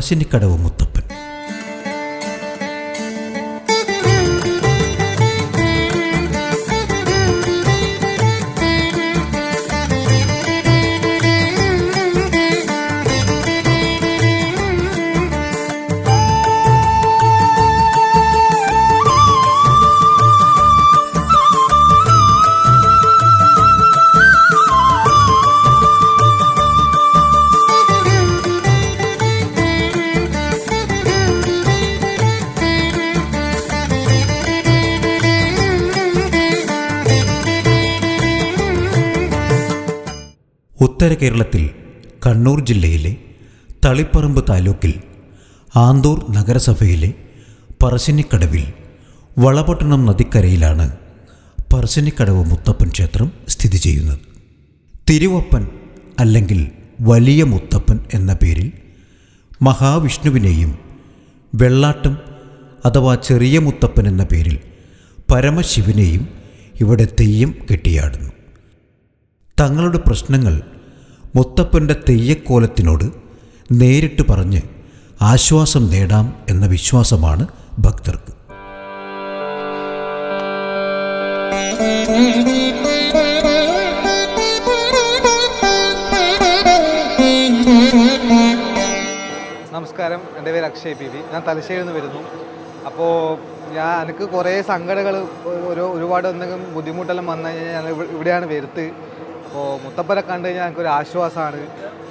പറശ്ശിനിക്കടവ് മുത്തപ്പൻ. ഉത്തര കേരളത്തിൽ കണ്ണൂർ ജില്ലയിലെ തളിപ്പറമ്പ് താലൂക്കിൽ ആന്തൂർ നഗരസഭയിലെ പറശ്ശിനിക്കടവിൽ വളപട്ടണം നദിക്കരയിലാണ് പറശ്ശിനിക്കടവ് മുത്തപ്പൻ ക്ഷേത്രം സ്ഥിതി ചെയ്യുന്നത്. തിരുവപ്പൻ അല്ലെങ്കിൽ വലിയ മുത്തപ്പൻ എന്ന പേരിൽ മഹാവിഷ്ണുവിനെയും വെള്ളാട്ടം അഥവാ ചെറിയ മുത്തപ്പൻ എന്ന പേരിൽ പരമശിവനെയും ഇവിടെ തെയ്യം കെട്ടിയാടുന്നു. തങ്ങളുടെ പ്രശ്നങ്ങൾ മുത്തപ്പൻ്റെ തെയ്യക്കോലത്തിനോട് നേരിട്ട് പറഞ്ഞ് ആശ്വാസം നേടാം എന്ന വിശ്വാസമാണ് ഭക്തർക്ക്. നമസ്കാരം, എൻ്റെ പേര് അക്ഷയ് പി വി. ഞാൻ തലശ്ശേരിയിൽ നിന്ന് വരുന്നു. അപ്പോൾ എനിക്ക് കുറേ സങ്കടങ്ങൾ ഒരുപാട് എന്തെങ്കിലും ബുദ്ധിമുട്ടെല്ലാം വന്നു കഴിഞ്ഞാൽ ഞാൻ ഇവിടെയാണ് വരുത്ത്. അപ്പോൾ മുത്തപ്പനെ കണ്ടു കഴിഞ്ഞാൽ എനിക്കൊരു ആശ്വാസമാണ്.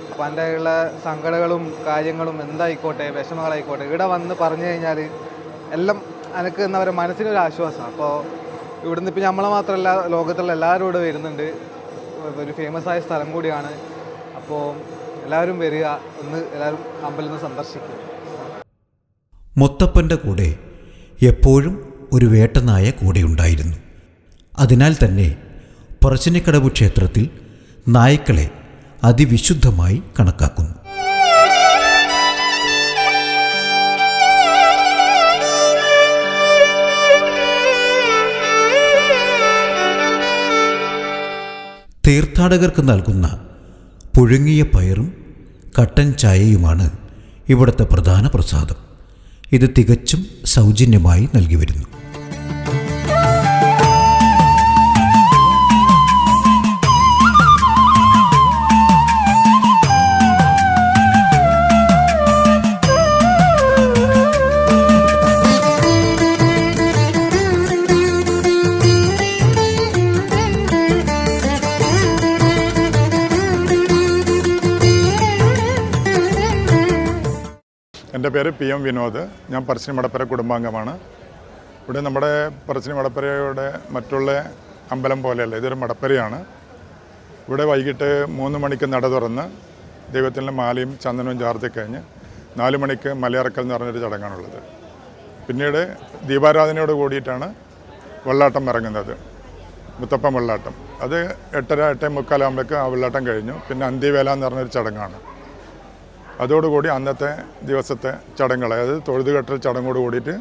അപ്പോൾ എൻ്റെ ഉള്ള സങ്കടങ്ങളും കാര്യങ്ങളും എന്തായിക്കോട്ടെ, വിഷമങ്ങളായിക്കോട്ടെ, ഇവിടെ വന്ന് പറഞ്ഞു കഴിഞ്ഞാൽ എല്ലാം എനിക്ക് എന്താ പറയുക മനസ്സിനൊരു ആശ്വാസമാണ്. അപ്പോൾ ഇവിടുന്ന് ഇപ്പം നമ്മളെ മാത്രമല്ല, ലോകത്തുള്ള എല്ലാവരും ഇവിടെ വരുന്നുണ്ട്. ഒരു ഫേമസ് ആയ സ്ഥലം കൂടിയാണ്. അപ്പോൾ എല്ലാവരും വരിക, എല്ലാവരും അമ്പലം സന്ദർശിക്കുക. മുത്തപ്പൻ്റെ കൂടെ എപ്പോഴും ഒരു വേട്ടനായ കൂടെ ഉണ്ടായിരുന്നു. അതിനാൽ തന്നെ പറശ്ശിനിക്കടവ് ക്ഷേത്രത്തിൽ നായ്ക്കളെ അതിവിശുദ്ധമായി കണക്കാക്കുന്നു. തീർത്ഥാടകർക്ക് നൽകുന്ന പുഴുങ്ങിയ പയറും കട്ടൻ ചായയുമാണ് ഇവിടുത്തെ പ്രധാന പ്രസാദം. ഇത് തികച്ചും സൗജന്യമായി നൽകി വരുന്നു. എൻ്റെ പേര് പി എം വിനോദ്. ഞാൻ പറശ്ശിനി മടപ്പര കുടുംബാംഗമാണ്. ഇവിടെ നമ്മുടെ പറശ്ശിനി മടപ്പരയുടെ മറ്റുള്ള അമ്പലം പോലെയല്ല, ഇതൊരു മടപ്പരയാണ്. ഇവിടെ വൈകിട്ട് 3 മണിക്ക് നട തുറന്ന് ദൈവത്തിൻ്റെ മാലയും ചന്ദനവും ചാർത്തി കഴിഞ്ഞ് 4 മണിക്ക് മലയിറക്കൽ എന്ന് പറഞ്ഞൊരു ചടങ്ങാണുള്ളത്. പിന്നീട് ദീപാരാധനയോട് കൂടിയിട്ടാണ് വെള്ളാട്ടം ഇറങ്ങുന്നത്, മുത്തപ്പൻ വെള്ളാട്ടം. അത് 8:30-8:45 ആകുമ്പോഴേക്ക് ആ വെള്ളാട്ടം കഴിഞ്ഞു. പിന്നെ അന്ത്യവേല എന്ന് പറഞ്ഞൊരു ചടങ്ങാണ്. അതോടുകൂടി അന്നത്തെ ദിവസത്തെ ചടങ്ങുകൾ, അതായത് തൊഴുതുകെട്ടൽ ചടങ്ങോട് കൂടിയിട്ട്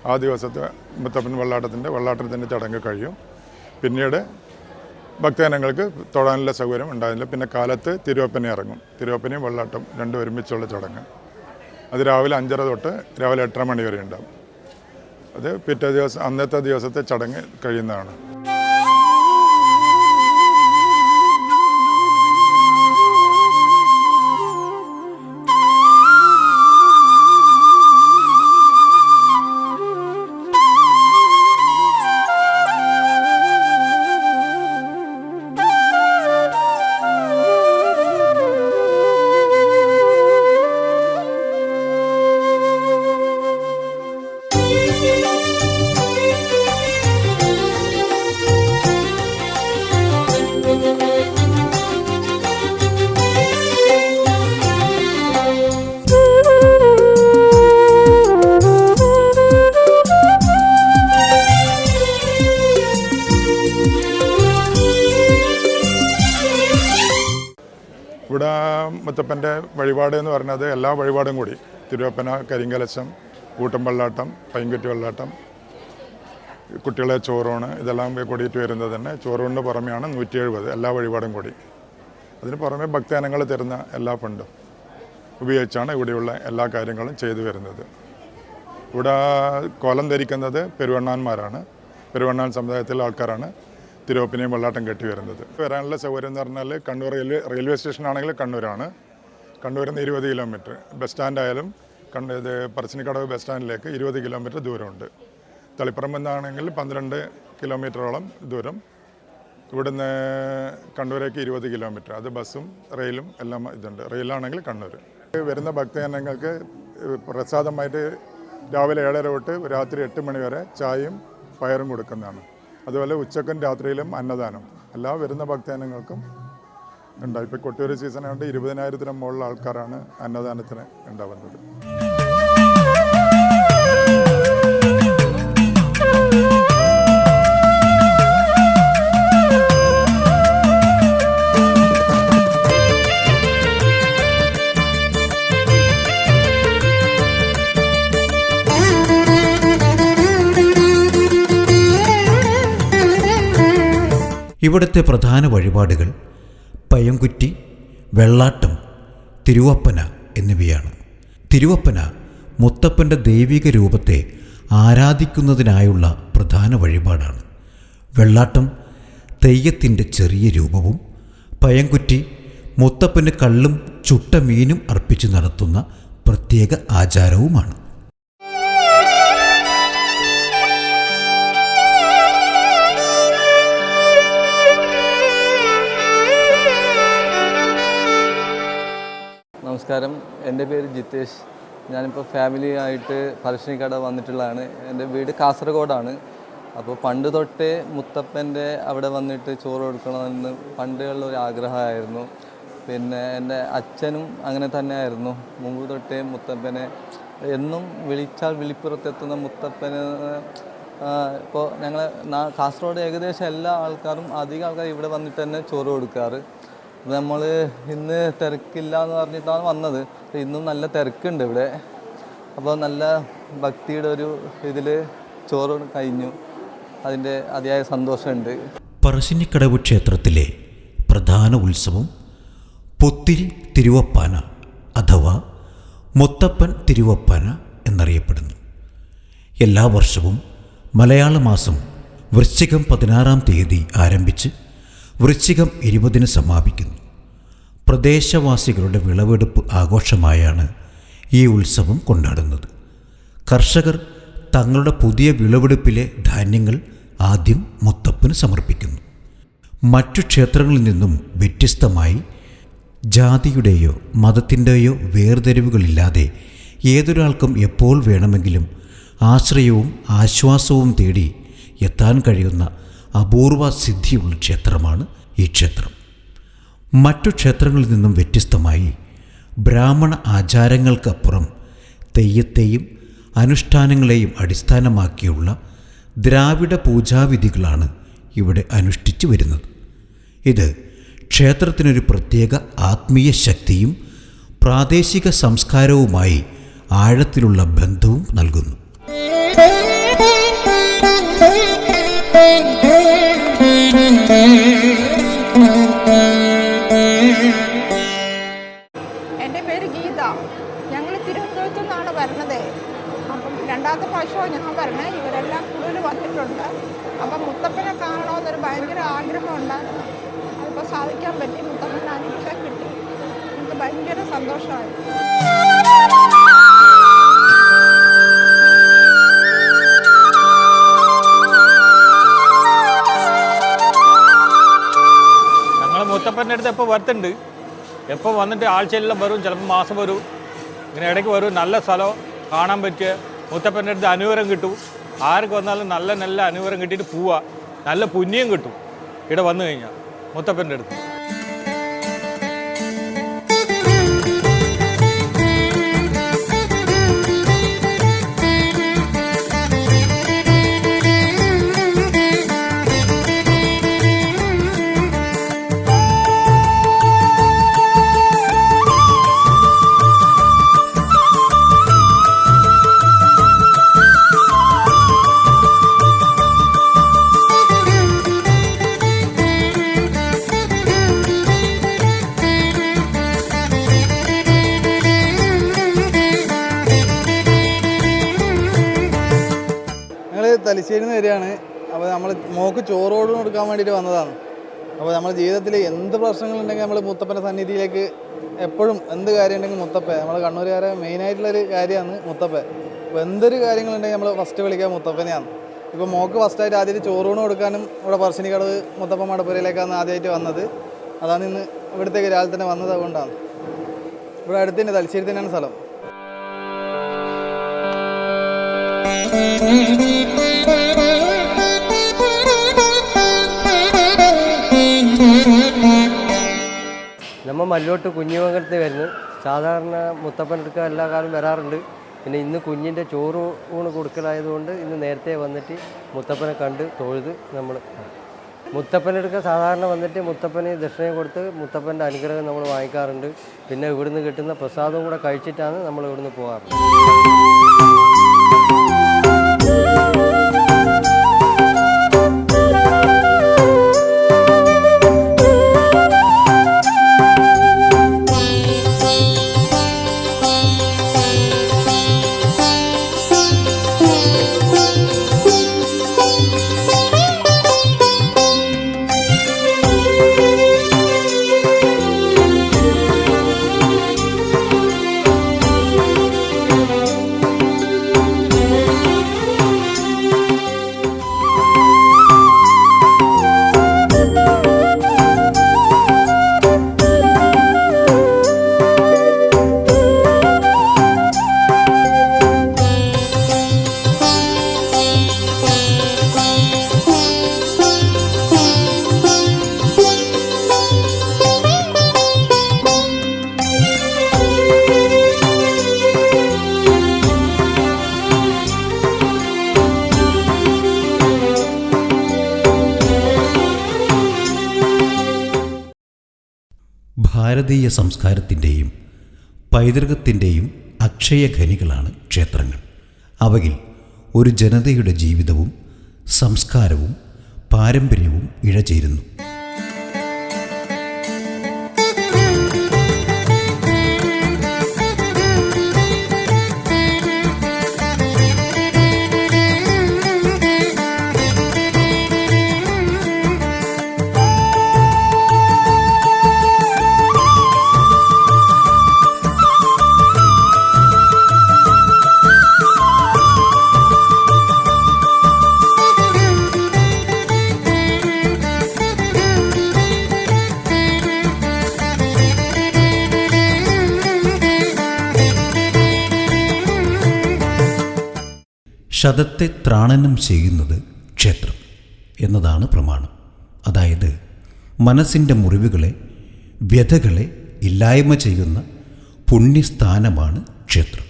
ആ ദിവസത്തെ മുത്തപ്പൻ വെള്ളാട്ടത്തിൻ്റെ ചടങ്ങ് കഴിയും. പിന്നീട് ഭക്തജനങ്ങൾക്ക് തൊഴാനുള്ള സൗകര്യം ഉണ്ടായിരുന്നില്ല. പിന്നെ കാലത്ത് തിരുവപ്പന ഇറങ്ങും. തിരുവപ്പനയും വെള്ളാട്ടം രണ്ടും ഒരുമിച്ചുള്ള ചടങ്ങ്. അത് രാവിലെ 5:30 തൊട്ട് രാവിലെ 8:30 മണി വരെ ഉണ്ടാകും. അത് പിറ്റേ ദിവസം അന്നത്തെ ദിവസത്തെ ചടങ്ങ് കഴിയുന്നതാണ്. ഇവിടെ മുത്തപ്പൻ്റെ വഴിപാട് എന്ന് പറയുന്നത് എല്ലാ വഴിപാടും കൂടി തിരുവപ്പന, കരിങ്കലശം, കൂട്ടംവെള്ളാട്ടം, പൈൻകുറ്റി വെള്ളാട്ടം, കുട്ടികളെ ചോറൂണ്, ഇതെല്ലാം കൂടിയിട്ട് വരുന്നത് തന്നെ. ചോറൂണിന് പുറമെയാണ് 170 എല്ലാ വഴിപാടും കൂടി. അതിന് പുറമെ ഭക്തജനങ്ങൾ തരുന്ന എല്ലാ ഫണ്ടും ഉപയോഗിച്ചാണ് ഇവിടെയുള്ള എല്ലാ കാര്യങ്ങളും ചെയ്തു വരുന്നത്. ഇവിടെ കോലം ധരിക്കുന്നത് പെരുവണ്ണാന്മാരാണ്. പെരുവണ്ണാൻ സമുദായത്തിലെ ആൾക്കാരാണ് തിരുവപ്പനെയും വെള്ളാട്ടം കെട്ടി വരുന്നത്. വരാനുള്ള സൗകര്യം എന്ന് പറഞ്ഞാൽ കണ്ണൂർ റെയിൽവേ സ്റ്റേഷനാണെങ്കിൽ കണ്ണൂരാണ്. കണ്ണൂരിൽ നിന്ന് 20 കിലോമീറ്റർ. ബസ് സ്റ്റാൻഡായാലും ഇത് പറശ്ശിനിക്കടവ് ബസ് സ്റ്റാൻഡിലേക്ക് 20 കിലോമീറ്റർ ദൂരമുണ്ട്. തളിപ്പറമ്പ് നിന്നാണെങ്കിൽ 12 കിലോമീറ്ററോളം ദൂരം. ഇവിടുന്ന് കണ്ണൂരേക്ക് 20 കിലോമീറ്റർ. അത് ബസ്സും റെയിലും എല്ലാം ഇതുണ്ട്. റെയിലാണെങ്കിൽ കണ്ണൂർ. വരുന്ന ഭക്തജനങ്ങൾക്ക് പ്രസാദമായിട്ട് രാവിലെ 7:30 തൊട്ട് രാത്രി 8 മണി വരെ ചായയും പയറും കൊടുക്കുന്നതാണ്. അതുപോലെ ഉച്ചക്കും രാത്രിയിലും അന്നദാനം എല്ലാ വരുന്ന ഭക്തജനങ്ങൾക്കും ഉണ്ടാവും. ഇപ്പോൾ കൊട്ടിയൂർ സീസൺ ആയതുകൊണ്ട് 20,000-ന് മുകളിൽ ആൾക്കാരാണ് അന്നദാനത്തിന് ഉണ്ടാവുന്നത്. ഇവിടുത്തെ പ്രധാന വഴിപാടുകൾ പയംകുറ്റി, വെള്ളാട്ടം, തിരുവപ്പന എന്നിവയാണ്. തിരുവപ്പന മുത്തപ്പൻ്റെ ദൈവിക രൂപത്തെ ആരാധിക്കുന്നതിനായുള്ള പ്രധാന വഴിപാടാണ്. വെള്ളാട്ടം തെയ്യത്തിൻ്റെ ചെറിയ രൂപവും, പയംകുറ്റി മുത്തപ്പന് കള്ളും ചുട്ട മീനും അർപ്പിച്ച് നടത്തുന്ന പ്രത്യേക ആചാരവുമാണ്. നമസ്കാരം, എൻ്റെ പേര് ജിതേഷ്. ഞാനിപ്പോൾ ഫാമിലി ആയിട്ട് പറശ്ശിനിക്കടവ് വന്നിട്ടുള്ളതാണ്. എൻ്റെ വീട് കാസർഗോഡാണ്. അപ്പോൾ പണ്ട് തൊട്ടേ മുത്തപ്പൻ്റെ അവിടെ വന്നിട്ട് ചോറ് കൊടുക്കണമെന്ന് പണ്ടുള്ളൊരു ആഗ്രഹമായിരുന്നു. പിന്നെ എൻ്റെ അച്ഛനും അങ്ങനെ തന്നെയായിരുന്നു. മുമ്പ് തൊട്ടേ മുത്തപ്പനെ എന്നും വിളിച്ചാൽ വിളിപ്പുറത്തെത്തുന്ന മുത്തപ്പന് ഇപ്പോൾ ഞങ്ങൾ കാസർഗോഡ് ഏകദേശം എല്ലാ ആൾക്കാരും അധികം ആൾക്കാർ ഇവിടെ വന്നിട്ട് തന്നെ ചോറ് കൊടുക്കാറ്. നമ്മൾ ഇന്ന് തിരക്കില്ല എന്ന് പറഞ്ഞിട്ടാണ് വന്നത്. ഇന്നും നല്ല തിരക്കുണ്ട് ഇവിടെ. അപ്പോൾ നല്ല ഭക്തിയുടെ ഒരു ഇതിൽ ചോറ് കഴിഞ്ഞു. അതിൻ്റെ അതിയായ സന്തോഷമുണ്ട്. പറശ്ശിനിക്കടവ് ക്ഷേത്രത്തിലെ പ്രധാന ഉത്സവം പുത്തിരി തിരുവപ്പാന അഥവാ മുത്തപ്പൻ തിരുവപ്പാന എന്നറിയപ്പെടുന്നു. എല്ലാ വർഷവും മലയാള മാസം വൃശ്ചികം 16-ാം തീയതി ആരംഭിച്ച് വൃശ്ചികം 20-ന് സമാപിക്കുന്നു. പ്രദേശവാസികളുടെ വിളവെടുപ്പ് ആഘോഷമായാണ് ഈ ഉത്സവം കൊണ്ടാടുന്നത്. കർഷകർ തങ്ങളുടെ പുതിയ വിളവെടുപ്പിലെ ധാന്യങ്ങൾ ആദ്യം മുത്തപ്പന് സമർപ്പിക്കുന്നു. മറ്റു ക്ഷേത്രങ്ങളിൽ നിന്നും വ്യത്യസ്തമായി ജാതിയുടെയോ മതത്തിൻ്റെയോ വേർതിരിവുകളില്ലാതെ ഏതൊരാൾക്കും എപ്പോൾ വേണമെങ്കിലും ആശ്രയവും ആശ്വാസവും തേടി എത്താൻ കഴിയുന്ന അപൂർവ സിദ്ധിയുള്ള ക്ഷേത്രമാണ് ഈ ക്ഷേത്രം. മറ്റു ക്ഷേത്രങ്ങളിൽ നിന്നും വ്യത്യസ്തമായി ബ്രാഹ്മണ ആചാരങ്ങൾക്കപ്പുറം തെയ്യത്തെയും അനുഷ്ഠാനങ്ങളെയും അടിസ്ഥാനമാക്കിയുള്ള ദ്രാവിഡ പൂജാവിധികളാണ് ഇവിടെ അനുഷ്ഠിച്ചു വരുന്നത്. ഇത് ക്ഷേത്രത്തിനൊരു പ്രത്യേക ആത്മീയ ശക്തിയും പ്രാദേശിക സംസ്കാരവുമായി ആഴത്തിലുള്ള ബന്ധവും നൽകുന്നു. എൻ്റെ പേര് ഗീത. ഞങ്ങൾ തിരുവനന്തപുരത്തു നിന്നാണ് വരണത്. അപ്പം രണ്ടാമത്തെ പ്രാവശ്യമാണ് ഞാൻ വരണത്. ഇവരെല്ലാം കൂടുതൽ വന്നിട്ടുണ്ട്. അപ്പം മുത്തപ്പനെ കാണണമെന്നൊരു ഭയങ്കര ആഗ്രഹം ഉണ്ടായിരുന്നു. അതിപ്പോൾ സാധിക്കാൻ പറ്റി. മുത്തപ്പൻ്റെ അനുഗ്രഹം കിട്ടി. എനിക്ക് ഭയങ്കര സന്തോഷമായി. മുത്തപ്പൻ്റെ അടുത്ത് എപ്പോൾ വരുത്തുണ്ട്. എപ്പോൾ വന്നിട്ട് ആഴ്ചയെല്ലാം വരും, ചിലപ്പോൾ മാസം വരും. ഇങ്ങനെ ഇടയ്ക്ക് വരും. നല്ല സ്ഥലം കാണാൻ പറ്റിയ മുത്തപ്പൻ്റെ അടുത്ത് അനുഗ്രഹം കിട്ടും. ആർക്ക് വന്നാലും നല്ല നല്ല അനുഗ്രഹം കിട്ടിയിട്ട് പോവുക. നല്ല പുണ്യം കിട്ടും ഇവിടെ വന്നു കഴിഞ്ഞാൽ മുത്തപ്പൻ്റെ അടുത്ത്. തലശ്ശേരിയിൽ നിന്ന് വരികയാണ്. അപ്പോൾ നമ്മൾ മോക്ക് ചോറോട് കൊടുക്കാൻ വേണ്ടിയിട്ട് വന്നതാണ്. അപ്പോൾ നമ്മുടെ ജീവിതത്തിൽ എന്ത് പ്രശ്നങ്ങളുണ്ടെങ്കിൽ നമ്മൾ മുത്തപ്പൻ്റെ സന്നിധിയിലേക്ക് എപ്പോഴും എന്ത് കാര്യം ഉണ്ടെങ്കിൽ മുത്തപ്പ, നമ്മൾ കണ്ണൂരുകാരെ മെയിനായിട്ടുള്ളൊരു കാര്യമാണ് മുത്തപ്പ. അപ്പോൾ എന്തൊരു കാര്യങ്ങളുണ്ടെങ്കിൽ നമ്മൾ ഫസ്റ്റ് വിളിക്കുക മുത്തപ്പനെയാണ്. ഇപ്പോൾ മോക്ക് ഫസ്റ്റായിട്ട് ആദ്യമായിട്ട് ചോറൂണ് കൊടുക്കാനും ഇവിടെ പറശ്ശിനിക്കടവ് മുത്തപ്പ മടപ്പുരയിലേക്കാണ് ആദ്യമായിട്ട് വന്നത്. അതാണ് ഇന്ന് ഇവിടത്തേക്ക് രാവിലെ തന്നെ വന്നത്. അതുകൊണ്ടാണ് ഇവിടെ അടുത്ത് തന്നെ തലശ്ശേരി തന്നെയാണ് സ്ഥലം. നമ്മൾ മല്ലോട്ട് കുഞ്ഞിമംഗലത്ത് വരുന്നു. സാധാരണ മുത്തപ്പനെടുക്കുക എല്ലാ കാലവും വരാറുണ്ട്. പിന്നെ ഇന്ന് കുഞ്ഞിൻ്റെ ചോറ് ഊണ് കൊടുക്കലായതുകൊണ്ട് ഇന്ന് നേരത്തെ വന്നിട്ട് മുത്തപ്പനെ കണ്ട് തൊഴുത് നമ്മൾ മുത്തപ്പനെടുക്കുക സാധാരണ വന്നിട്ട് മുത്തപ്പന് ദക്ഷിണയും കൊടുത്ത് മുത്തപ്പൻ്റെ അനുഗ്രഹം നമ്മൾ വാങ്ങിക്കാറുണ്ട്. പിന്നെ ഇവിടുന്ന് കിട്ടുന്ന പ്രസാദവും കൂടെ കഴിച്ചിട്ടാണ് നമ്മൾ ഇവിടുന്ന് പോകാറ്. ഭാരതീയ സംസ്കാരത്തിൻ്റെയും പൈതൃകത്തിൻ്റെയും അക്ഷയഖനികളാണ് ക്ഷേത്രങ്ങൾ. അവയിൽ ഒരു ജനതയുടെ ജീവിതവും സംസ്കാരവും പാരമ്പര്യവും ഇഴചേരുന്നു. ശതത്തെ ത്രാണനം ചെയ്യുന്നത് ക്ഷേത്രം എന്നതാണ് പ്രമാണം. അതായത് മനസ്സിൻ്റെ മുറിവുകളെ, വ്യഥകളെ ഇല്ലായ്മ ചെയ്യുന്ന പുണ്യസ്ഥാനമാണ് ക്ഷേത്രം.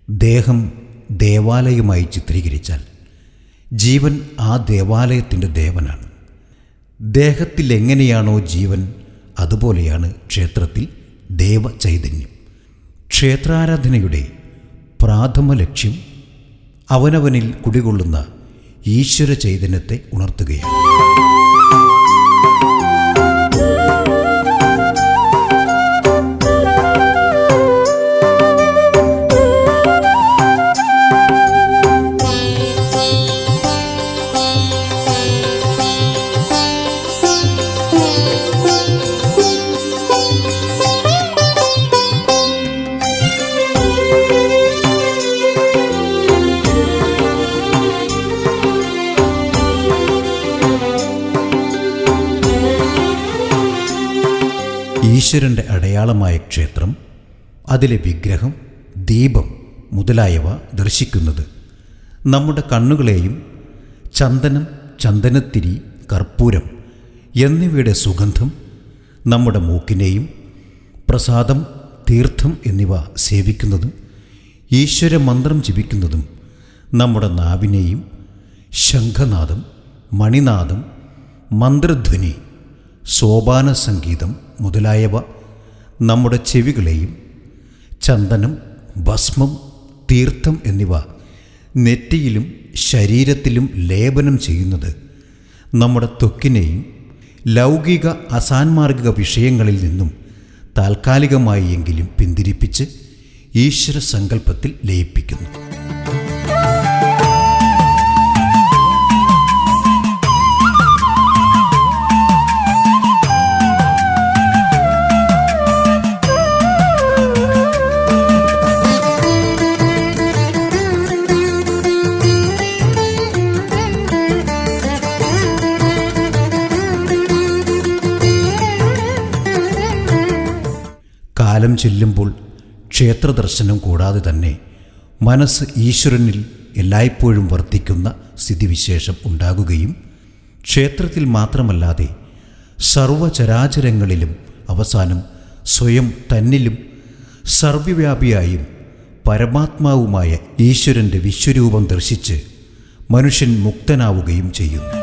ദേഹം ദേവാലയമായി ചിത്രീകരിച്ചാൽ ജീവൻ ആ ദേവാലയത്തിൻ്റെ ദേവനാണ്. ദേഹത്തിൽ എങ്ങനെയാണോ ജീവൻ, അതുപോലെയാണ് ക്ഷേത്രത്തിൽ ദേവചൈതന്യം. ക്ഷേത്രാരാധനയുടെ പ്രാഥമ ലക്ഷ്യം അവനവനിൽ കുടികൊള്ളുന്ന ഈശ്വര ചൈതന്യത്തെ ഉണർത്തുകയാണ്. ഈശ്വരൻ്റെ അടയാളമായ ക്ഷേത്രം, അതിലെ വിഗ്രഹം, ദീപം മുതലായവ ദർശിക്കുന്നത് നമ്മുടെ കണ്ണുകളെയും ചന്ദനം, ചന്ദനത്തിരി, കർപ്പൂരം എന്നിവയുടെ സുഗന്ധം നമ്മുടെ മൂക്കിനെയും പ്രസാദം, തീർത്ഥം എന്നിവ സേവിക്കുന്നതും ഈശ്വര മന്ത്രം ജപിക്കുന്നതും നമ്മുടെ നാവിനെയും ശംഖനാദം, മണിനാദം, മന്ത്രധ്വനി, സോപാന സംഗീതം മുതലായവ നമ്മുടെ ചെവികളെയും ചന്ദനം, ഭസ്മം, തീർത്ഥം എന്നിവ നെറ്റിയിലും ശരീരത്തിലും ലേപനം ചെയ്യുന്നത് നമ്മുടെ ത്വക്കിനെയും ലൗകിക അസാൻമാർഗിക വിഷയങ്ങളിൽ നിന്നും താൽക്കാലികമായി എങ്കിലും പിന്തിരിപ്പിച്ച് ഈശ്വര സങ്കല്പത്തിൽ ലയിപ്പിക്കുന്നു. കാലം ചെല്ലുമ്പോൾ ക്ഷേത്രദർശനം കൂടാതെ തന്നെ മനസ്സ് ഈശ്വരനിൽ എല്ലായ്പ്പോഴും വർത്തിക്കുന്ന സ്ഥിതിവിശേഷം ഉണ്ടാകുകയും ക്ഷേത്രത്തിൽ മാത്രമല്ലാതെ സർവചരാചരങ്ങളിലും അവസാനം സ്വയം തന്നിലും സർവ്വവ്യാപിയായും പരമാത്മാവുമായ ഈശ്വരൻ്റെ വിശ്വരൂപം ദർശിച്ച് മനുഷ്യൻ മുക്തനാവുകയും ചെയ്യുന്നു.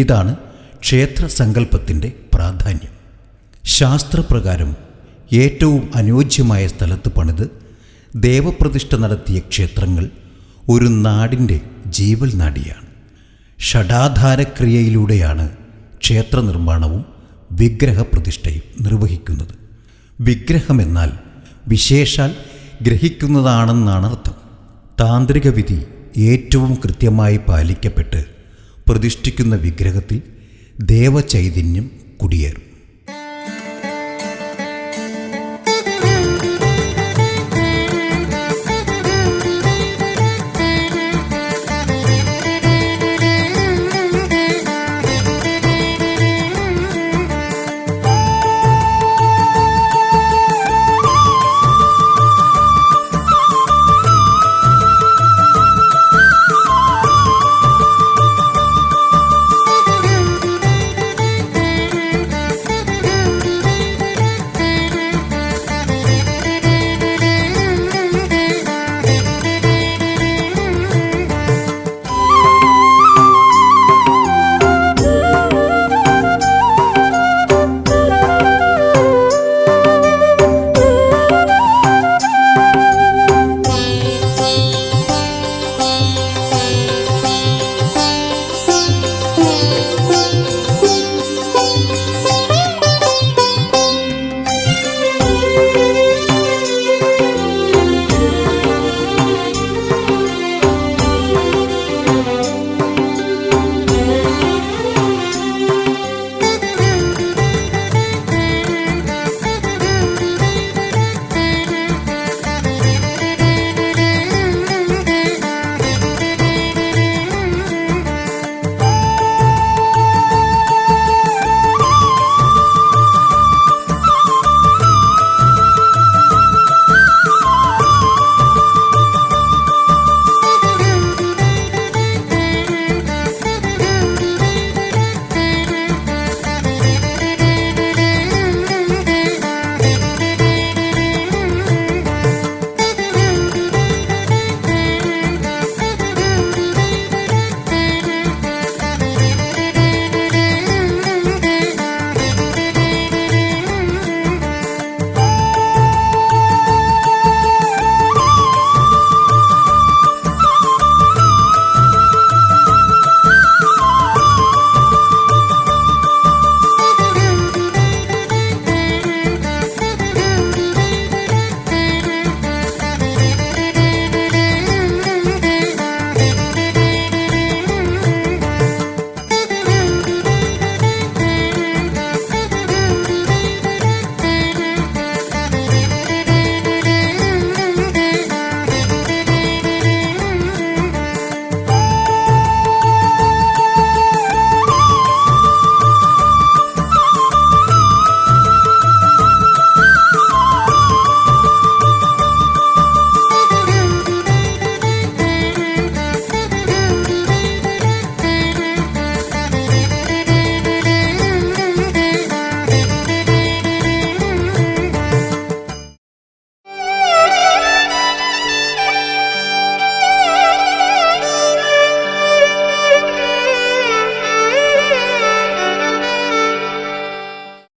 ഇതാണ് ക്ഷേത്രസങ്കല്പത്തിൻ്റെ പ്രാധാന്യം. ശാസ്ത്രപ്രകാരം ഏറ്റവും അനുയോജ്യമായ സ്ഥലത്ത് പണിത് ദേവപ്രതിഷ്ഠ നടത്തിയ ക്ഷേത്രങ്ങൾ ഒരു നാടിൻ്റെ ജീവൽ നാഡിയാണ്. ഷഡാധാരക്രിയയിലൂടെയാണ് ക്ഷേത്ര നിർമ്മാണവും വിഗ്രഹപ്രതിഷ്ഠയും നിർവഹിക്കുന്നത്. വിഗ്രഹമെന്നാൽ വിശേഷാൽ ഗ്രഹിക്കുന്നതാണെന്നാണ് അർത്ഥം. താന്ത്രിക വിധി ഏറ്റവും കൃത്യമായി പാലിക്കപ്പെട്ട് പ്രതിഷ്ഠിക്കുന്ന വിഗ്രഹത്തിൽ ദേവചൈതന്യം കുടിയേറും.